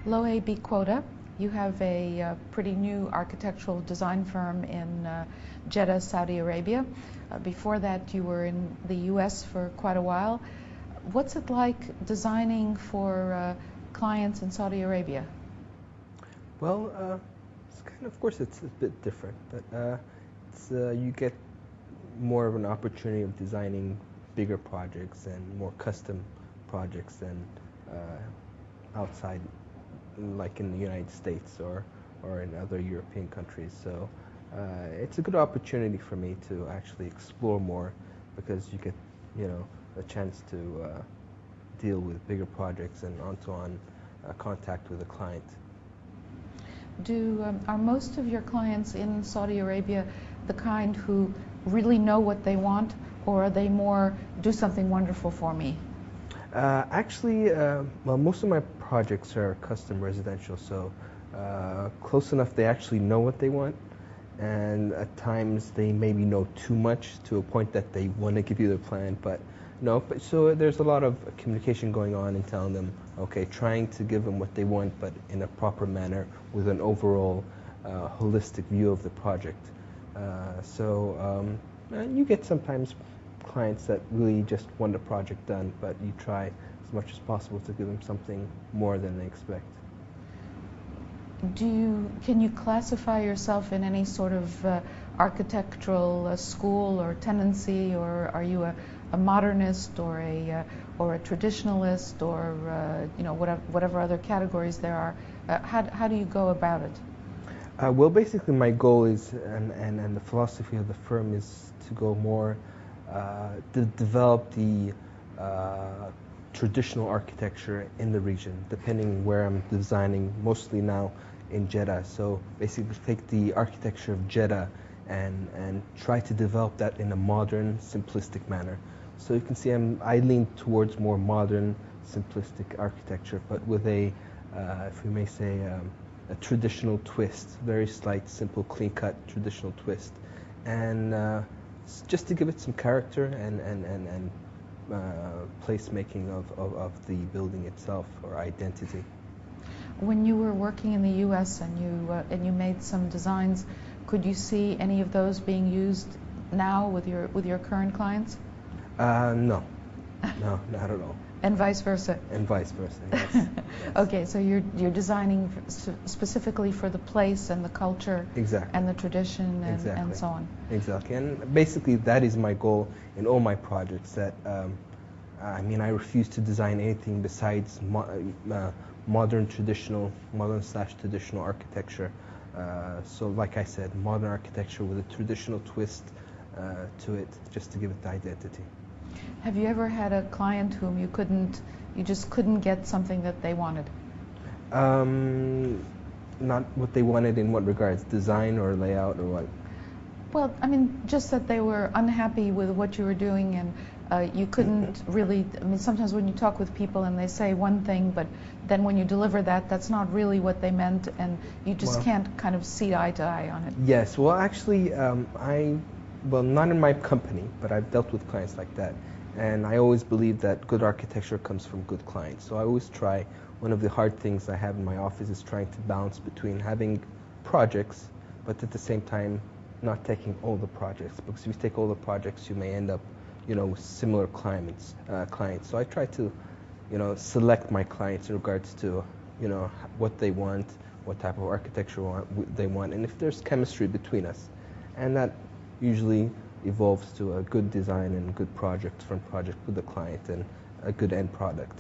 Loay Quota. You have a pretty new architectural design firm in Jeddah, Saudi Arabia. Before that, you were in the US for quite a while. What's it like designing for clients in Saudi Arabia? Well, it's of course, it's a bit different, but you get more of an opportunity of designing bigger projects and more custom projects than outside, like in the United States or in other European countries. So it's a good opportunity for me to actually explore more, because you get, a chance to deal with bigger projects and on contact with the client. Are most of your clients in Saudi Arabia the kind who really know what they want, or are they more do something wonderful for me? Actually, well, most of my projects are custom residential, so close enough they actually know what they want, and at times they maybe know too much to a point that they want to give you the plan, but no. But so there's a lot of communication going on and telling them, okay, trying to give them what they want, but in a proper manner with an overall holistic view of the project. You get sometimes clients that really just want the project done, but you try as much as possible to give them something more than they expect. Can you classify yourself in any sort of architectural school or tendency, or are you a modernist or a traditionalist, or whatever other categories there are? How do you go about it? Well, basically my goal is, and the philosophy of the firm is to go more to develop the traditional architecture in the region, depending where I'm designing, mostly now in Jeddah. So basically take the architecture of Jeddah and try to develop that in a modern, simplistic manner. So you can see I lean towards more modern, simplistic architecture, but with a, if we may say, a traditional twist, very slight, simple, clean-cut traditional twist, and just to give it some character and placemaking of the building itself, or identity. When you were working in the U.S. and you made some designs, could you see any of those being used now with your current clients? No, not at all. And vice versa. And vice versa, yes. Yes. Okay, so you're designing specifically for the place and the culture, exactly, and the tradition, and, exactly, and so on. Exactly, and basically that is my goal in all my projects. That I refuse to design anything besides modern slash traditional architecture. So, like I said, modern architecture with a traditional twist to it, just to give it the identity. Have you ever had a client whom you just couldn't get something that they wanted? Not what they wanted in what regards? Design or layout or what? Well, I mean, just that they were unhappy with what you were doing, and you couldn't really, I mean, sometimes when you talk with people and they say one thing, but then when you deliver that's not really what they meant, and you just can't kind of see eye to eye on it. Yes, well, actually, well, not in my company, but I've dealt with clients like that. And I always believe that good architecture comes from good clients. So I always try, one of the hard things I have in my office is trying to balance between having projects, but at the same time, not taking all the projects. Because if you take all the projects, you may end up, with similar clients. So I try to, select my clients in regards to, what they want, what type of architecture they want, and if there's chemistry between us. And that usually evolves to a good design and good front project with the client, and a good end product.